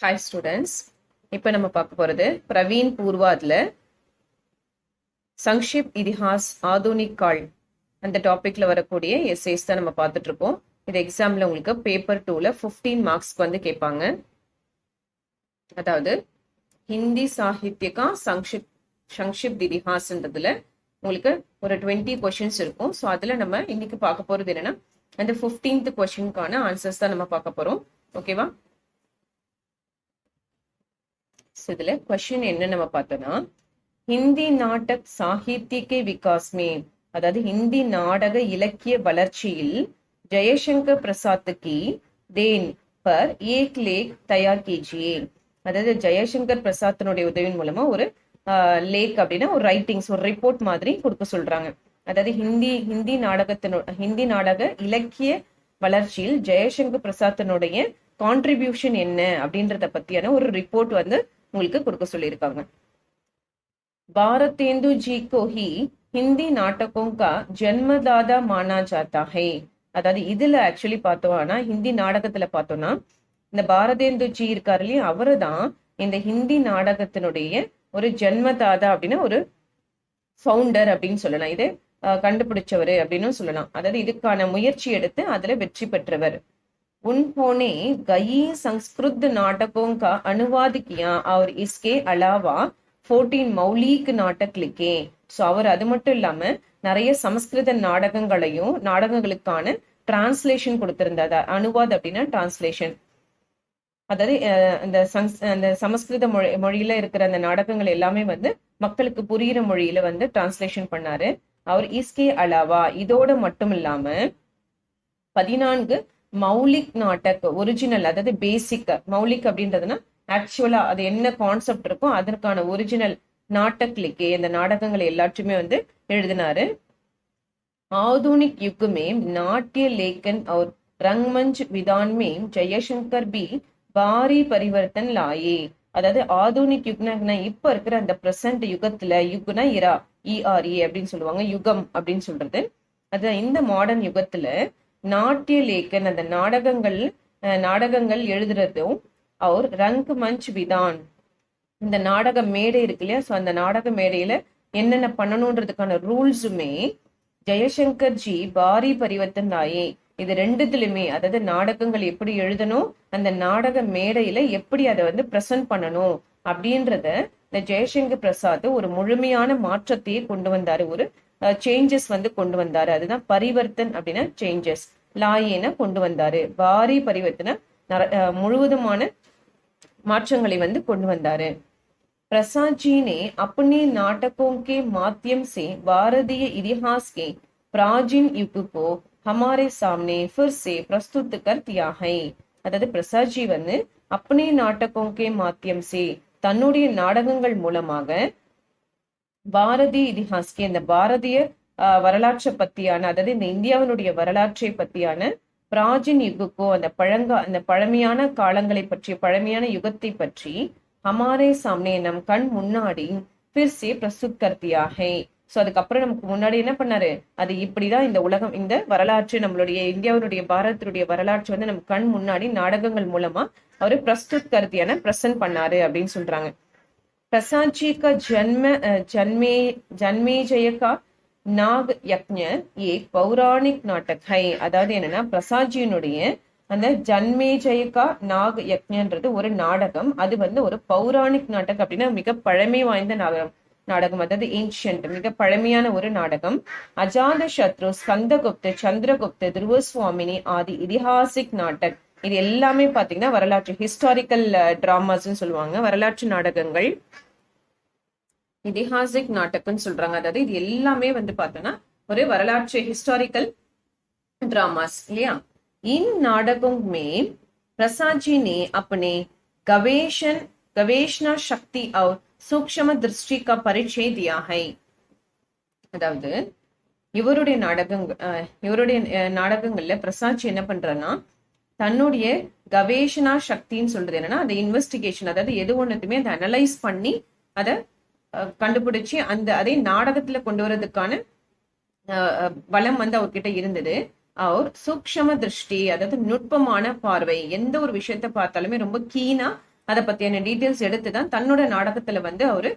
Hi students, இப்போ நம்ம பார்க்க போகிறது பிரவீன் பூர்வாதில் சங்ஷிப் இதிஹாஸ் ஆதுனிக் கால் அந்த டாப்பிக்கில் வரக்கூடிய எஸ்ஏஸ் தான் நம்ம பார்த்துட்டு இருக்கோம். இது எக்ஸாமில் உங்களுக்கு பேப்பர் 2ல் 15 மார்க்ஸ்க்கு வந்து கேட்பாங்க. அதாவது ஹிந்தி சாஹித்யகா சங்ஷிப் இதிஹாஸ்ன்றதுல உங்களுக்கு ஒரு 20 கொஷின்ஸ் இருக்கும். ஸோ அதில் நம்ம இன்னைக்கு பார்க்க போகிறது என்னன்னா அந்த 15th கொஷினுக்கான ஆன்சர்ஸ் தான் நம்ம பார்க்க போகிறோம். ஓகேவா? இதுல क्वेश्चन என்ன நம்ம பார்த்தோம்னா, ஹிந்தி நாடக் சாகித்ய கே விகாஸ் में, அதாவது ஹிந்தி நாடக இலக்கிய வளர்ச்சியில் ஜெயசங்கர் பிரசாத் की देन पर एक लेख तैयार कीजिए. அதாவது ஜெயசங்கர் பிரசாத்தினுடைய உதவியின் மூலமா ஒரு லேக் அப்படின்னா ஒரு ரைட்டிங்ஸ், ஒரு ரிப்போர்ட் மாதிரி கொடுக்க சொல்றாங்க. அதாவது ஹிந்தி நாடக இலக்கிய வளர்ச்சியில் ஜெயசங்கர் பிரசாத்தினுடைய கான்ட்ரிபியூஷன் என்ன அப்படின்றத பத்தியான ஒரு ரிப்போர்ட் வந்து உங்களுக்கு கொடுக்க சொல்லியிருக்காங்க. भारतेंदु जी को ही हिंदी नाटकों का जन्मदाता माना जाता है. அதாவது இதுல ஆக்சுவலி பார்த்தோம்னா ஹிந்தி நாடகத்துல பார்த்தோம்னா இந்த பாரதேந்து ஜி இருக்காரு இல்லையா, அவரு தான் இந்த ஹிந்தி நாடகத்தினுடைய ஒரு ஜென்மதாதா அப்படின்னா ஒரு ஃபவுண்டர் அப்படின்னு சொல்லலாம். இது கண்டுபிடிச்சவர் அப்படின்னு சொல்லலாம். அதாவது இதுக்கான முயற்சி எடுத்து அதுல வெற்றி பெற்றவர். उन्होंने कई संस्कृत नाटकों का अनुवाद किया और इसके अलावा 14 मौलिक नाटक लिखे. ஸோ அவர் அது மட்டும் இல்லாம நிறைய சமஸ்கிருத நாடகங்களுக்கான டிரான்ஸ்லேஷன் கொடுத்திருந்தார். அனுவாத் அப்படின்னா டிரான்ஸ்லேஷன். அதாவது அந்த சமஸ்கிருத மொழியில இருக்கிற அந்த நாடகங்கள் எல்லாமே வந்து மக்களுக்கு புரியுற மொழியில வந்து டிரான்ஸ்லேஷன் பண்ணாரு. அவர் இஸ்கே அலாவா, இதோட மட்டும் இல்லாம 14 மௌலிக் நாட்டக் ஒரிஜினல், அதாவது பேசிக். மௌலிக் அப்படின்றதுன்னா ஆக்சுவலா அது என்ன கான்செப்ட் இருக்கும் அதற்கான ஒரிஜினல் நாட்டக் லிக்கே, இந்த நாடகங்கள் எல்லாத்தையுமே வந்து எழுதினாரு. आधुनिक युग में नाट्य लेखन और रंगमंच विधान में जयशंकर भी भारी परिवर्तन लाए. அதாவது ஆதுனிக் யுக்னா இப்ப இருக்கிற அந்த பிரசன்ட் யுகத்துல, யுக்னா இரா, இஆர்இ அப்படின்னு சொல்லுவாங்க, யுகம் அப்படின்னு சொல்றது. அது இந்த மாடர்ன் யுகத்துல நாட்டிய லேக்கன் அந்த நாடகங்கள் எழுதுறதும், அவர் ரங் மஞ்ச் விதான் இந்த நாடக மேடை இருக்கு இல்லையா, ஸோ அந்த நாடக மேடையில என்னென்ன பண்ணணுன்றதுக்கான ரூல்ஸுமே ஜெயசங்கர் ஜி பாரி பரிவர்த்தன் ஆயே. இது ரெண்டுத்துலயுமே, அதாவது நாடகங்கள் எப்படி எழுதணும், அந்த நாடக மேடையில எப்படி அதை வந்து பிரசன்ட் பண்ணணும் அப்படின்றத இந்த ஜெயசங்கர் பிரசாத் ஒரு முழுமையான மாற்றத்தையே கொண்டு வந்தாரு. ஒரு சேஞ்சஸ் வந்து கொண்டு வந்தாரு. அதுதான் பரிவர்த்தன் அப்படின்னா சேஞ்சஸ், லாயேன கொண்டு வந்தாரு. பாரி பரிவர்த்தனை முழுவதுமான மாற்றங்களை வந்து கொண்டு வந்தாரு. प्रसाद जी ने अपने नाटकों के माध्यम से भारतीय इतिहास के प्राचीन युग को हमारे सामने फिर से प्रस्तुत कर दिया है. அதாவது பிரசாத் ஜி வந்து अपने नाटकों के माध्यम से தன்னுடைய நாடகங்கள் மூலமாக பாரதிய இதிஹாஸ்கே, இந்த பாரதிய வரலாற்றை பத்தியான, அதாவது இந்த இந்தியாவினுடைய வரலாற்றை பத்தியான பிராஜின் யுகுக்கோ அந்த பழமையான காலங்களை பற்றி, பழமையான யுகத்தை பற்றி ஹமாரே சாம்னே நம் கண் முன்னாடி பிர்சே பிரஸ்துத் கர்த்தியா ஹை. ஸோ அதுக்கப்புறம் நமக்கு முன்னாடி என்ன பண்ணாரு, அது இப்படிதான் இந்த உலகம், இந்த வரலாற்று, நம்மளுடைய இந்தியாவினுடைய பாரதத்தினுடைய வரலாற்று வந்து நம்ம கண் முன்னாடி நாடகங்கள் மூலமா அவரு பிரஸ்துத் கர்த்தியான பிரசன்ட் பண்ணாரு அப்படின்னு சொல்றாங்க. प्रसाद जी का जन्मेजय का नाग यज्ञ एक पौराणिक नाटक है. அதாவது என்னன்னா பிரசாத்ஜியினுடைய அந்த ஜன்மேஜயகா நாக் யக்ஞன்றது ஒரு நாடகம். அது வந்து ஒரு பௌராணிக் நாடகம் அப்படின்னா மிக பழமை வாய்ந்த நாடகம், அதாவது ஏன்ஷியன்ட், மிக பழமையான ஒரு நாடகம். அஜாத சத்ரு, ஸ்கந்தகுப்த, சந்திரகுப்த, துருவசுவாமினி ஆதி இதிஹாசிக் நாடக், இது எல்லாமே பாத்தீங்கன்னா வரலாற்று ஹிஸ்டாரிக்கல் டிராமாஸ்ன்னு சொல்லுவாங்க, வரலாற்று நாடகங்கள், இதிஹாசிக் நாடகம்னு சொல்றாங்க. அதாவது இது எல்லாமே வந்து பார்த்தோம்னா ஒரு வரலாற்று ஹிஸ்டாரிக்கல் டிராமாஸ் இல்லையா. इन नाटकों में प्रसाद जी ने अपने गवेषणा शक्ति और सूक्ष्म दृष्टि का परिचय दिया है. அதாவது இவருடைய நாடகங்கள்ல பிரசாத் ஜி என்ன பண்றன்னா தன்னுடைய கவேஷணா சக்தின்னு சொல்றது என்னன்னா அந்த இன்வெஸ்டிகேஷன், அதாவது எது ஒண்ணுத்துமே அதை அனலைஸ் பண்ணி அதை கண்டுபிடிச்சு அதே நாடகத்துல கொண்டு வரதுக்கான பலம் வந்து அவர்கிட்ட இருந்தது. அவர் சூக்ஷ்ம திருஷ்டி, அதாவது நுட்பமான பார்வை, எந்த ஒரு விஷயத்த பார்த்தாலுமே ரொம்ப கீனா அதை பத்தியான டீட்டெயில்ஸ் எடுத்துதான் தன்னோட நாடகத்துல வந்து அவரு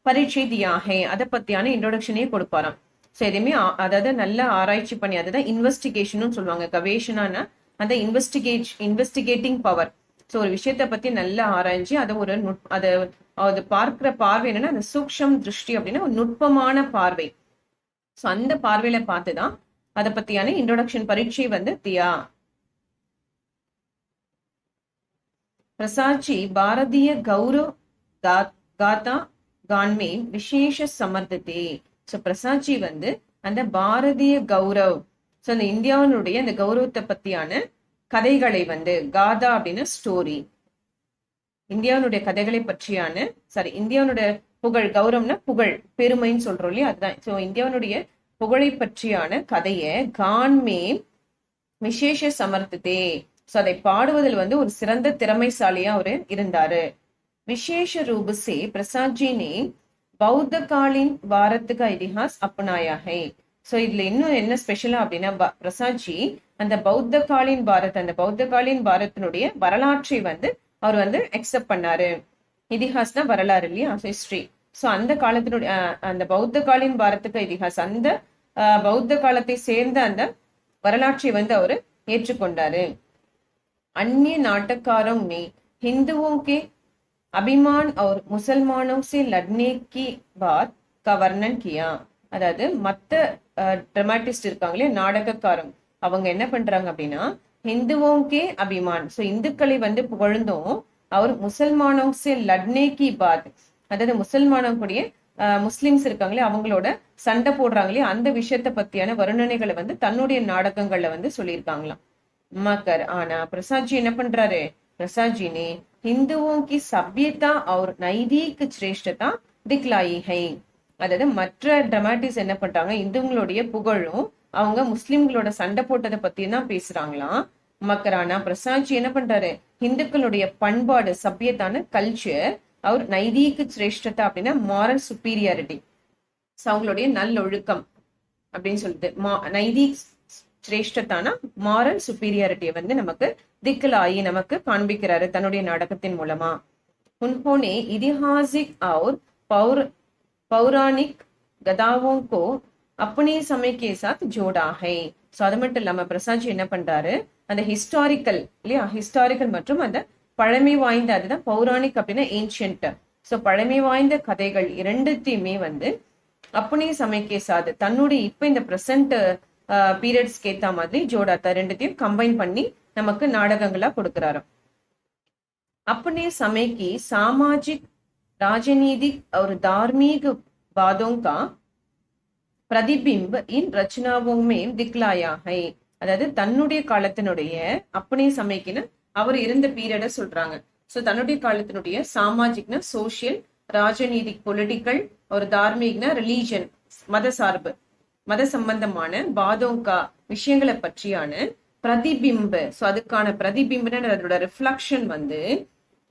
பரீட்சை தியாகே அதை பத்தியான இன்ட்ரோடக்ஷனே கொடுப்பாராம். ஸோ எதுவுமே அதாவது நல்ல ஆராய்ச்சி பண்ணி, அதுதான் இன்வெஸ்டிகேஷன் சொல்லுவாங்க. கவேஷனான அந்த இன்வெஸ்டிகேட்டிங் பவர். ஸோ ஒரு விஷயத்த பத்தி நல்லா ஆராய்ச்சி அதை ஒரு அதை பார்க்கிற பார்வை என்னன்னா அந்த சூக்ஷம் திருஷ்டி அப்படின்னா ஒரு நுட்பமான பார்வை. ஸோ அந்த பார்வையில பார்த்துதான் அதை பத்தியான இன்ட்ரோடக்ஷன் பரீட்சை வந்து தியா. பிரசாத் ஜி பாரதிய கௌரவ் காதா கான்மே விசேஷ சமர்த்ததே. ஸோ பிரசாத் ஜி வந்து அந்த பாரதிய கௌரவ், ஸோ அந்த இந்தியாவினுடைய அந்த கௌரவத்தை பத்தியான கதைகளை வந்து, காதா அப்படின்னா ஸ்டோரி, இந்தியாவுடைய கதைகளை பற்றியான, இந்தியாவுடைய புகழ், கௌரவம்னா புகழ், பெருமைன்னு சொல்றோம் இல்லையா, அதுதான். ஸோ இந்தியாவுடைய புகழை பற்றியான கதையை கான்மே விசேஷ சமர்த்ததே. ஸோ அதை பாடுவதில் வந்து ஒரு சிறந்த திறமைசாலியா அவரு இருந்தாரு. விசேஷ ரூப சே பிரசாத் ஜி நே பௌத்த காலின் பாரத் கா இதிஹாஸ் அப்னாயா ஹை. ஸோ இதுல இன்னும் என்ன ஸ்பெஷலா அப்படின்னா பிரசாத் ஜி அந்த பௌத்த காலின் பாரத், அந்த பௌத்த காலின் பாரத்தினுடைய வரலாற்றை வந்து அவர் வந்து அக்செப்ட் பண்ணாரு. இதிஹாஸ்னா வரலாறு இல்லையா, ஹிஸ்டரி. ஸோ அந்த காலத்தினுடைய அந்த பௌத்த காலின் பாரத்துக்கு இதிஹாஸ், அந்த பௌத்த காலத்தை சேர்ந்த அந்த வரலாற்றை வந்து அவரு ஏற்றுக்கொண்டாரு. अन्य नाटककारों ने हिंदुओं के अभिमान और मुसलमानों से लड़ने की बात का वर्णन किया. அதாவது மத்த டிராமாட்டிஸ்ட் இருக்காங்களே நாடகக்காரங்க, அவங்க என்ன பண்றாங்க அப்படின்னா ஹிந்துவோங்கே அபிமான், ஸோ இந்துக்களை வந்து புகழ்ந்தும் அவர் முசல்மானோं से लड़ने की बात, அதாவது முசல்மானக்கூடிய முஸ்லிம்ஸ் இருக்காங்களே அவங்களோட சண்டை போடுறாங்களே அந்த விஷயத்த பத்தியான வர்ணனைகளை வந்து தன்னுடைய நாடகங்கள்ல வந்து சொல்லியிருக்காங்களாம். मकर आना प्रसाद जी என்ன பண்றாரு, प्रसाद जी ने हिंदुओं की सभ्यता और नैतिक श्रेष्ठता दिखलाई है. அதாவது மற்ற டிராமாட்டிஸ் என்ன பண்றாங்க, இந்துங்களுடைய புகழும் அவங்க முஸ்லிம்களோட சண்டை போட்டதை பத்தி தான் பேசுறாங்களாம். மக்கரானா பிரசாத் ஜி என்ன பண்றாரு, இந்துக்களுடைய பண்பாடு, சபியத்தான கல்ச்சர், அவர் நைதீக சிரேஷ்டதா அப்படின்னா மாரல் சுப்பீரியாரிட்டி, அவங்களுடைய நல்லொழுக்கம் அப்படின்னு சொல்லிட்டு நைதீக் சிரேஷ்டத்தான மாரல் சுப்பீரியாரிட்டியை வந்து நமக்கு திக்கலாயி நமக்கு காண்பிக்கிறாரு தன்னுடைய நாடகத்தின் மூலமா. उन्होंने ऐतिहासिक और पौराणिक गदाओं को अपने समय के साथ जोड़ा है. ஸோ அது மட்டும் இல்லாம பிரசாத் ஜி என்ன பண்றாரு, அந்த ஹிஸ்டாரிக்கல் இல்லையா, ஹிஸ்டாரிக்கல் மற்றும் அந்த பழமை வாய்ந்த, அதுதான் பௌராணிக் அப்படின்னா ஏன்ஷியன்ட், ஸோ பழமை வாய்ந்த கதைகள் இரண்டுத்தையுமே வந்து அப்பனே சமயக்கே சாது தன்னுடைய இப்ப இந்த பிரசன்ட் பீரியட்ஸ்க்கு ஏத்த மாதிரி ஜோடாத்தா ரெண்டுத்தையும் கம்பைன் பண்ணி நமக்கு நாடகங்களா கொடுக்கிறாரு. अपने समय की सामाजिक, राजनीतिक और धार्मिक बातों का प्रतिबिंब इन रचनाओं में दिखलाया है. அதாவது தன்னுடைய காலத்தினுடைய அப்பனே சமயக்குன்னு அவர் இருந்த பீரியட சொல்றாங்க. சோ தன்னுடைய காலத்தினுடைய சாமாஜிக்னா சோசியல், ராஜநீதிக் பொலிட்டிக்கல், ஒரு தார்மீக்னா ரிலீஜன் மத சார்பு, மத சம்பந்தமான பாதோங்கா விஷயங்களை பற்றியான பிரதிபிம்ப, சோ அதுக்கான பிரதிபிம்பன அதோட ரிஃப்ளக்ஷன் வந்து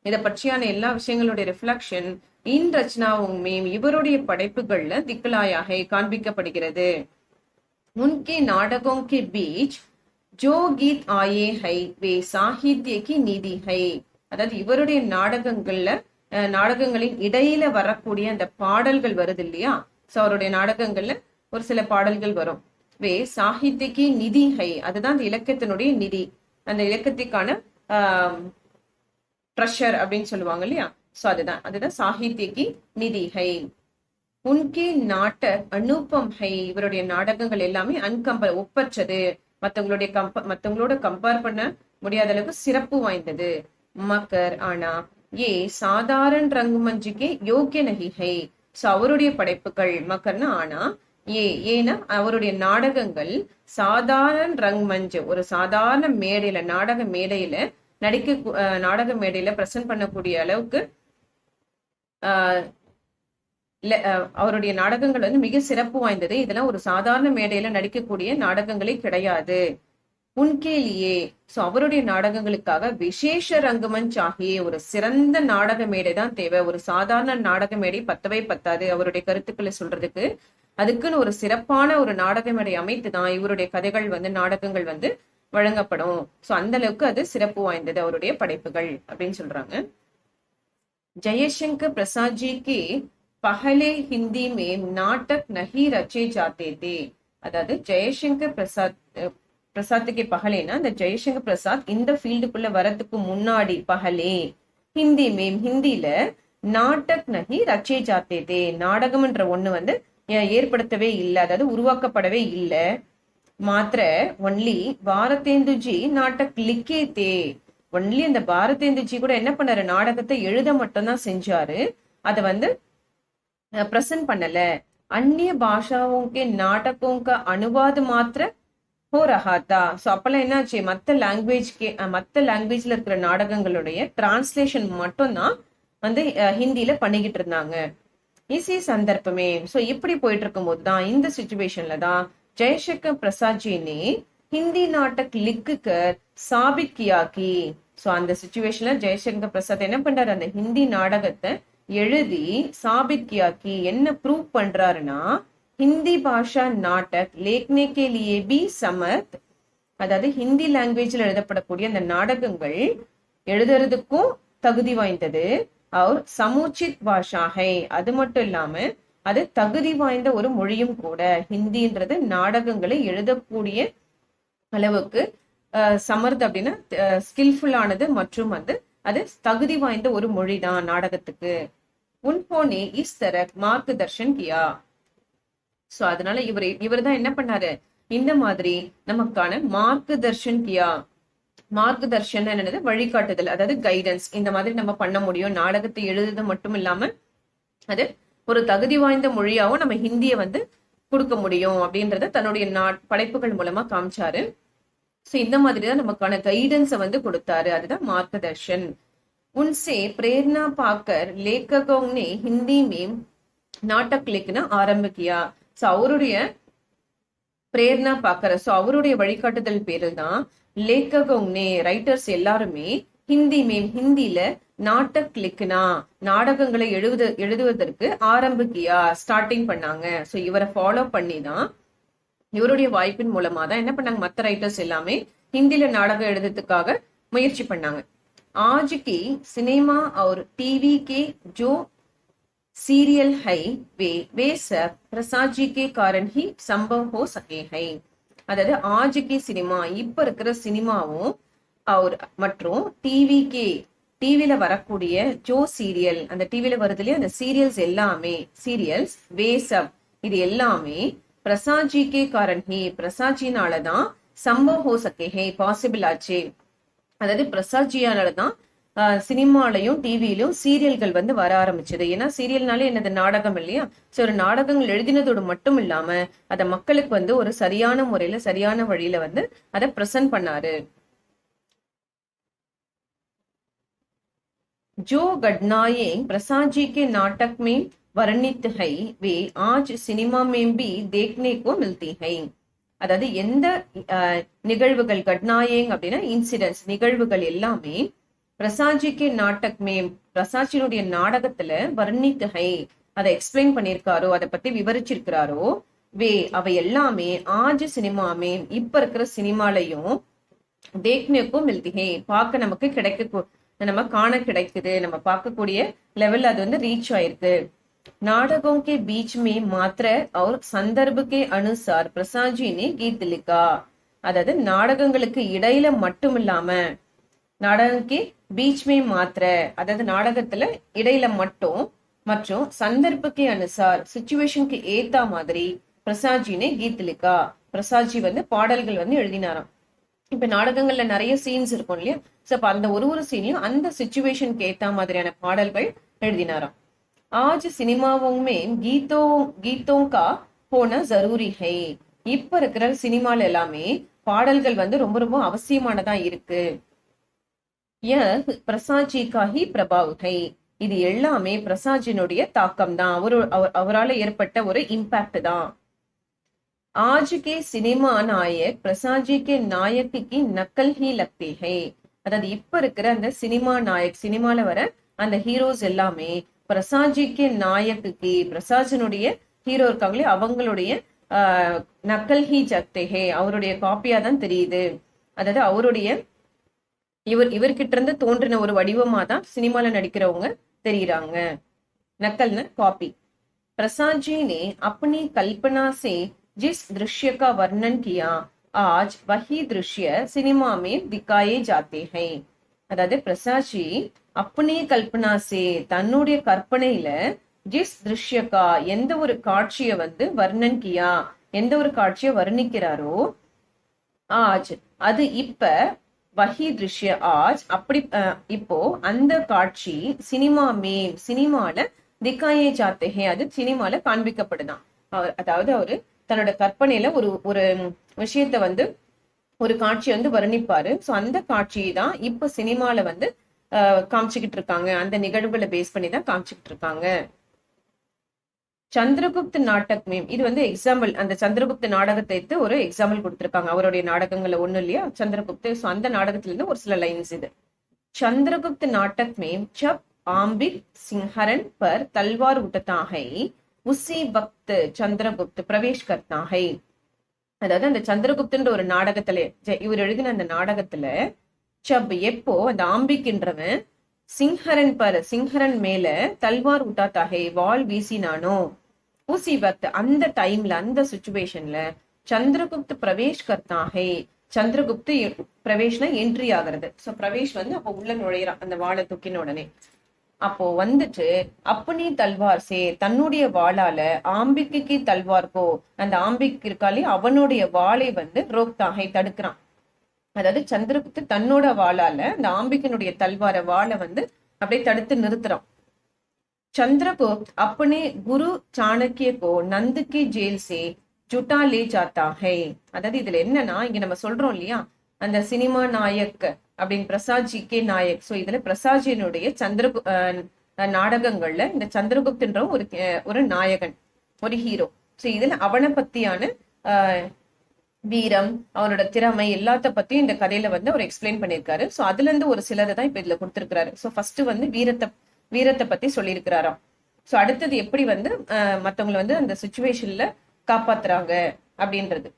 இதை பற்றியான எல்லா விஷயங்களுடைய ரிஃப்ளக்ஷன் இன் ரச்சனாவுமே இவருடைய படைப்புகள்ல திக்கலாயாக காண்பிக்கப்படுகிறது. उनके नाटकों के बीच जो गीत आए है वे साहित्य की निधि है. அதாவது இவருடைய நாடகங்களின் இடையில வரக்கூடிய அந்த பாடல்கள் வருது இல்லையா, சோ அவருடைய நாடகங்கள்ல ஒரு சில பாடல்கள் வரும். வே சாகித்யக்கு நிதி ஹை, அதுதான் அந்த இலக்கியத்தினுடைய நிதி, அந்த இலக்கியத்துக்கான ட்ரெஷர் அப்படின்னு சொல்லுவாங்க இல்லையா, சோ அதுதான் சாகித்யக்கு நிதி ஹை. உன்கே நாட்டக் அனுபம் ஹை, இவருடைய நாடகங்கள் எல்லாமே ஒப்பற்றது, மத்தவங்களோட கம்பேர் பண்ண முடியாத அளவுக்கு சிறப்பு வாய்ந்தது. மக்கர் ஆனா ஏ சாதாரண ரங்குமஞ்சுக்கே யோக்கிய நகி ஹை. சோ அவருடைய படைப்புகள் மக்கர்னா ஆனா ஏன்னா அவருடைய நாடகங்கள் சாதாரண ரங்மஞ்சு, ஒரு சாதாரண மேடையில நாடக மேடையில நாடக மேடையில பிரசன்ட் பண்ணக்கூடிய அளவுக்கு அவருடைய நாடகங்கள் வந்து மிக சிறப்பு வாய்ந்தது. இதெல்லாம் ஒரு சாதாரண மேடையில நடிக்கக்கூடிய நாடகங்களே கிடையாது. உன்கேலியே, சோ அவருடைய நாடகங்களுக்காக விசேஷ ரங்கமஞ்ச் ஆகிய ஒரு சிறந்த நாடக மேடை தான் தேவை. ஒரு சாதாரண நாடக மேடை பத்தவே பத்தாது அவருடைய கருத்துக்களை சொல்றதுக்கு. அதுக்குன்னு ஒரு சிறப்பான ஒரு நாடக மேடை அமைத்து தான் இவருடைய கதைகள் வந்து நாடகங்கள் வந்து வழங்கப்படும். சோ அந்த அளவுக்கு அது சிறப்பு வாய்ந்தது அவருடைய படைப்புகள் அப்படின்னு சொல்றாங்க. जयशंकर प्रसाद जी के पहले हिंदी में नाटक नहीं रचे जाते थे. அதாவது ஜெயசங்கர் பிரசாத்துக்கு பகலேனா இந்த ஜெயசங்கர் பிரசாத் இந்த ஃபீல்டுக்குள்ள வரதுக்கு முன்னாடி பகலே ஹிந்தியில நாட்டக் நகி ரச்சே ஜாத்தே தே, நாடகம்ன்ற ஒண்ணு வந்து ஏற்படுத்தவே இல்லை, அதாவது உருவாக்கப்படவே இல்லை. மாத்திர ஒன்லி பாரதேந்துஜி நாட்டக் லிக்கே தே, ஒன்லி அந்த பாரதேந்துஜி கூட என்ன பண்ணாரு, நாடகத்தை எழுத மட்டும்தான் செஞ்சாரு, அதை வந்து பிரசன்ட் பண்ணல. अन्य भाषाओं के नाटकों का अनुवाद मात्र हो रहा था. सो அப்பெல்லாம் என்னாச்சு, மத்த லாங்குவேஜ்ல இருக்கிற நாடகங்களுடைய டிரான்ஸ்லேஷன் மட்டும் தான் வந்து ஹிந்தியில பண்ணிக்கிட்டு இருந்தாங்க. இசி சந்தர்ப்பமே, சோ இப்படி போயிட்டு இருக்கும் போதுதான், இந்த சிச்சுவேஷன்ல தான் ஜெயசங்கர் பிரசாத் ஜி ने हिंदी नाटक लिखकर साबित किया कि, சோ அந்த சிச்சுவேஷன்ல ஜெயசங்கர் பிரசாத் என்ன பண்றாரு, அந்த ஹிந்தி நாடகத்தை எழுதி சாபித் கியா கி என்ன ப்ரூவ் பண்றாருன்னா, ஹிந்தி பாஷா நாடக் லேக்னே கே லியே பி சமர்த், அதாவது ஹிந்தி லாங்குவேஜ்ல எழுதப்படக்கூடிய அந்த நாடகங்கள் எழுதுறதுக்கும் தகுதி வாய்ந்தது. அவர் சமுச்சித் பாஷா ஹை, அது மட்டும் இல்லாம அது தகுதி வாய்ந்த ஒரு மொழியும் கூட. ஹிந்தின்றது நாடகங்களை எழுதக்கூடிய அளவுக்கு சமர்த் அப்படின்னா ஸ்கில்ஃபுல்லானது, மற்றும் வந்து அது தகுதி வாய்ந்த ஒரு மொழிதான் நாடகத்துக்கு. உன்ஹோனே இஸ் தரக் மார்க் தர்ஷன் கியா. சோ அதனால இவர் தான் என்ன பண்ணாரு, இந்த மாதிரி நமக்கான மார்க் தர்ஷன் கியா. மார்க் தர்ஷன் என்னது, வழிகாட்டுதல், அதாவது கைடன்ஸ். இந்த மாதிரி நம்ம பண்ண முடியும், நாடகத்தை எழுதுறது மட்டும் இல்லாம அது ஒரு தகுதி வாய்ந்த மொழியாவும் நம்ம ஹிந்திய வந்து கொடுக்க முடியும் அப்படின்றத தன்னுடைய படைப்புகள் மூலமா காமிச்சாரு. சோ இந்த மாதிரிதான் நமக்கான கைடன்ஸை வந்து கொடுத்தாரு, அதுதான் மார்க் தர்ஷன். उनसे प्रेरणा पाकर लेखकों ने हिंदी में नाटक लिखना आरंभ किया. सो அவருடைய பிரேரணா பாக்கற, சோ அவருடைய வழிகாட்டுதல் பேரில் தான் லேக்ககோங்னே ரைட்டர்ஸ் எல்லாருமே ஹிந்தியில நாட்டக் லிக்னா நாடகங்களை எழுதுவதற்கு ஆரம்பிக்கியா ஸ்டார்டிங் பண்ணாங்க. சோ இவரை ஃபாலோ பண்ணி தான், இவருடைய வாய்ப்பின் மூலமா தான் என்ன பண்ணாங்க, மற்ற ரைட்டர்ஸ் எல்லாமே ஹிந்தியில நாடகம் எழுதுறதுக்காக முயற்சி பண்ணாங்க. आज की सिनेमा और टीवी के जो सीरियल है वे सब प्रसाद जी के कारण ही संभव हो सके हैं. அதாவது ஆஜ் கி சினிமா, இப்ப இருக்கிற சினிமாவும் அவர் மற்றும் டிவில வரக்கூடிய ஜோ சீரியல், அந்த டிவில வருது இல்லையா அந்த சீரியல்ஸ் எல்லாமே, சீரியல்ஸ் வேசப் இது எல்லாமே பிரசாத் ஜி கே காரன் ஹி, பிரசாத் ஜினாலதான் சம்பவ் ஹோ சகே ஹே பாசிபிள் ஆச்சு. அதாவது பிரசாத் ஜியாலதான் சினிமாலையும் டிவிலையும் சீரியல்கள் வந்து வர ஆரம்பிச்சது. ஏன்னா சீரியல்னாலே என்னது, நாடகம் இல்லையா. சோ ஒரு நாடகங்கள் எழுதினதோடு மட்டும் இல்லாம அத மக்களுக்கு வந்து ஒரு சரியான முறையில சரியான வழியில வந்து அதை பிரசன்ட் பண்ணாரு. जो घटनाएं प्रसाद जी के नाटक में वर्णित है वे आज सिनेमा में भी देखने को मिलती है. அதாவது எந்த நிகழ்வுகள், கட்னாயேங் அப்படின்னா இன்சிடென்ட்ஸ், நிகழ்வுகள் எல்லாமே பிரசாத்ஜிக்கு நாட்டக்மே பிரசாத்ஜினுடைய நாடகத்துல வர்ணித் ஹை அதை எக்ஸ்பிளைன் பண்ணிருக்காரோ, அதை பத்தி விவரிச்சிருக்கிறாரோ, வே அவை எல்லாமே ஆஜ் சினிமாமே இப்ப இருக்கிற சினிமாலையும் தேக்னேக்கும் மில்திஹே பார்க்க நமக்கு நம்ம காண கிடைக்குது, நம்ம பார்க்கக்கூடிய லெவல் அது வந்து ரீச் ஆயிருக்கு. नाटकों के बीच में मात्र और संदर्भ के अनुसार प्रसाद जी ने गीत लिखा. அதாவது நாடகங்களுக்கு இடையில மட்டும் இல்லாம, நாடகಕ್ಕೆ बीच में मात्र அதாவது நாடகத்துல இடையில மட்டும், மற்றும் சந்தர்ப்பக்கு அனுசார் சிச்சுவேஷனுக்கு ஏத்த மாதிரி பிரசாத் ஜி ने गीत लिखा. பிரசாத் ஜி வந்து பாடல்கள் வந்து எழுதினாராம். இப்ப நாடகங்கள்ல நிறைய சீன்ஸ் இருக்கும் இல்லையா, சோ அந்த ஒரு சீன்லயும் அந்த சிச்சுவேஷனுக்கு ஏத்த மாதிரியான பாடல்கள் எழுதினாராம். आज सिनेमाओं में गीतों का होना जरूरी है. இப்ப இருக்கிற சினிமால எல்லாமே பாடல்கள் வந்து ரொம்ப ரொம்ப அவசியமானதா இருக்கு. பிரசாத் ஜி கா ஹி பிரபாவ் ஹை, இது எல்லாமே பிரசாத் ஜினுடைய தாக்கம் தான், அவரால் ஏற்பட்ட ஒரு இம்பாக்ட் தான். आज के सिनेमा नायक प्रसाद जी के नायक की नकल ही लगती है. அதாவது இப்ப இருக்கிற அந்த சினிமா நாயக், சினிமால வர அந்த ஹீரோஸ் எல்லாமே பிரசாத்ஜிக்கு நாயக்கு, பிரசாத்ஜினுடைய ஹீரோ இருக்காங்களே அவங்களுடைய நக்கல் ஹி ஜக்தேஹே அவருடைய காப்பியா தான் தெரியுது. அதாவது அவருடைய இவர்கிட்ட இருந்து தோன்றின ஒரு வடிவமா தான் சினிமால நடிக்கிறவங்க தெரியுறாங்க. नकल न कॉपी। प्रसाद जी ने अपनी कल्पना से जिस दृश्य का वर्णन किया आज वही दृश्य सिनेमा में दिखाए जाते हैं. அதாவது பிரசாத்ஜி அப்பனே கல்பனா சே தன்னுடைய கற்பனையில ஜிஸ் திருஷ்யக்கா எந்த ஒரு காட்சியை வர்ணன் கியா எந்த ஒரு காட்சியை வர்ணிக்கிறாரோ ஆஜ் அது இப்ப வஹி திருஷ்ய ஆஜ் அப்படி இப்போ அந்த காட்சி சினிமால திக்காயே ஜாத்தே அது சினிமால காண்பிக்கப்படுதான். அதாவது அவரு தன்னோட கற்பனையில ஒரு ஒரு விஷயத்த ஒரு காட்சி வர்ணிப்பாரு. சோ அந்த காட்சியை தான் இப்ப சினிமால காமிச்சுக்கிட்டு இருக்காங்க. அந்த நிகழ்வுகளை பேஸ் பண்ணி தான் காமிச்சுக்கிட்டு இருக்காங்க. சந்திரகுப்த நாடக் மேம் இது எக்ஸாம்பிள். அந்த சந்திரகுப்த நாடகத்தை எடுத்து ஒரு எக்ஸாம்பிள் கொடுத்திருக்காங்க. அவருடைய நாடகங்கள்ல ஒண்ணு இல்லையா சந்திரகுப்த. சோ அந்த நாடகத்துல இருந்து ஒரு சில லைன்ஸ் இது. சந்திரகுப்த நாடக் மேம் जब आम्बिक सिंहरण पर तलवार उठता है उसी वक्त चंद्रगुप्त प्रवेश करता है. அதாவது அந்த சந்திரகுப்தன்ற ஒரு நாடகத்துல இவர் எழுதின அந்த நாடகத்துல சப் எப்போ அந்த ஆம்பிக்கின்றவன் சிங்ஹரன் மேல தல்வார் உட்டாத்தாகை வால் வீசினானோ உசி வக்த் அந்த டைம்ல அந்த சிச்சுவேஷன்ல சந்திரகுப்த் பிரவேஷ் கர்த்தாகை சந்திரகுப்து பிரவேஷ்னா என்ட்ரி ஆகிறது. சோ பிரவேஷ் அப்ப உள்ள நுழையிறான் அந்த வாழை தூக்கின உடனே. அப்போ அப்பனி தல்வார் சே தன்னுடைய வாளால ஆம்பிக்கு தல்வார்கோ அந்த ஆம்பிக் இருக்காலே அவனுடைய வாளை ரோக்தாகை தடுக்கிறான். அதாவது சந்திரகுப்து தன்னோட வாளால அந்த ஆம்பிக்கனுடைய தல்வார வாளை அப்படியே தடுத்து நிறுத்துறான். சந்திரகுப்த் அப்பனே குரு சாணக்கியக்கோ நந்துக்கு ஜெயில் சே ஜுட்டா லே ஜாத்தா ஹை. அதாவது இதுல என்னன்னா இங்க நம்ம சொல்றோம் இல்லையா அந்த சினிமா நாயக் அப்படின்னு Prasad G K Nayak. So இதுல பிரசாத்ஜியினுடைய நாடகங்கள்ல இந்த சந்திரகுப்துன்ற ஒரு நாயகன் ஒரு ஹீரோ. சோ இதுல அவனை பத்தியான வீரம் அவனோட திறமை எல்லாத்த பத்தியும் இந்த கதையில அவர் எக்ஸ்பிளைன் பண்ணிருக்காரு. சோ அதுல இருந்து ஒரு சிலரை தான் இப்ப இதுல கொடுத்திருக்கிறாரு. சோ ஃபர்ஸ்ட் வீரத்தை பத்தி சொல்லியிருக்கிறாராம். சோ அடுத்தது எப்படி மத்தவங்களை அந்த சிச்சுவேஷன்ல காப்பாத்துறாங்க அப்படின்றது.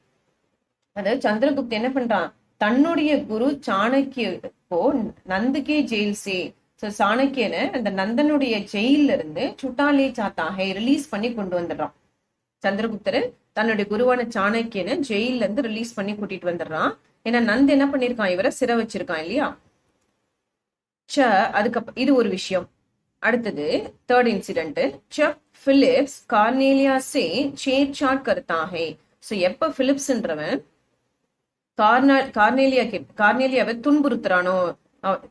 அதாவது சந்திரகுப்து என்ன பண்றான் தன்னுடைய குரு சாணக்கியோ நந்துக்கே ஜெயில் சே சாணக்கியனை அந்த நந்தனுடைய ஜெயில இருந்து சுட்டாலே சாத்தாக ரிலீஸ் பண்ணி கொண்டு வந்துடுறான். சந்திரகுப்தர் தன்னுடைய குருவான சாணக்கியனை ஜெயில இருந்து ரிலீஸ் பண்ணி கூட்டிட்டு வந்துடுறான். ஏன்னா நந்த் என்ன பண்ணிருக்கான் இவரை சிறை வச்சிருக்கான் இல்லையா. அதுக்கு இது ஒரு விஷயம். அடுத்தது தேர்ட் இன்சிடென்ட் பிலிப்ஸ் கார்னேலியா சே சேட்சாட் கர்த்தாகை. சோ எப்ப பிலிப்ஸ்ன்றவன் கார்னேலியாவை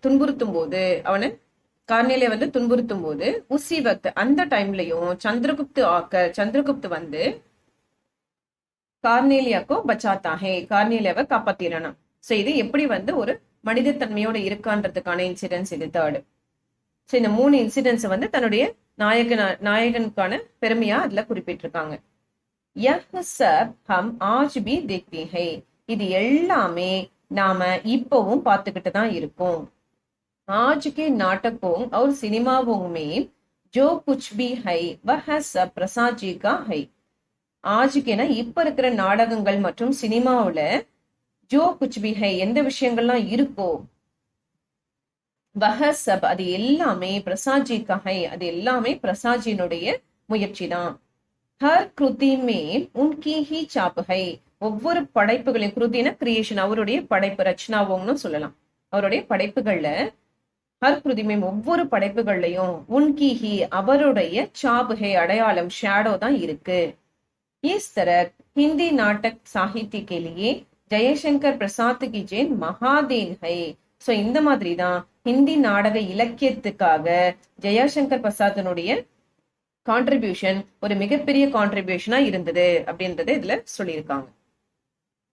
துன்புறுத்தும் போது கார்னேலியா துன்புறுத்தும் போது உசி வக்த் அந்த டைம்லயும் சந்திரகுப்து கார்னேலியாக்கோ பச்சாத்தாகே கார்னேலியாவை காப்பாத்திரானா. சோ இது எப்படி ஒரு மனித தன்மையோட இருக்கான்றதுக்கான இன்சிடென்ட்ஸ் இது தேர்டு. சோ இந்த 3 இன்சிடென்ட்ஸ் தன்னுடைய நாயகனுக்கான பெருமையா அதுல குறிப்பிட்டிருக்காங்க. யஹ் சப் ஹம் ஆஜ் பி தேக்தே ஹை. இது எல்லாமே நாம இப்பவும் பார்த்துக்கிட்டு தான் இருக்கோம். आज के नाटकों और सिनेमाओं में जो कुछ भी है वह सब प्रसाद जी का है. आज के இப்ப இருக்கிற நாடகங்கள் மற்றும் சினிமாவுல ஜோ குச் பி ஹை எந்த விஷயங்கள்லாம் இருக்கோ வஹ சப் அது எல்லாமே பிரசாத் ஜி கா ஹை அது எல்லாமே பிரசாத் ஜியினுடைய முயற்சி தான். ஹர் கிருதி மே உன்கி ஹி சாப் ஹை. ஒவ்வொரு படைப்புகளையும் கிருதின கிரியேஷன் அவருடைய படைப்பு ரச்சனாவோம்னு சொல்லலாம். அவருடைய படைப்புகள்ல ஹர் கிருதிமே ஒவ்வொரு படைப்புகள்லயும் உன்கி அவருடைய சாபுகை அடையாளம் ஷேடோ தான் இருக்கு. இஸ் தரஹ் हिंदी नाटक साहित्य के लिए जयशंकर प्रसाद की जैन महादेन है. சோ இந்த மாதிரி தான் ஹிந்தி நாடக இலக்கியத்துக்காக ஜெயசங்கர் பிரசாதனுடைய கான்ட்ரிபியூஷன் ஒரு மிகப்பெரிய கான்ட்ரிபியூஷனா இருந்தது அப்படின்றத இதுல சொல்லியிருக்காங்க.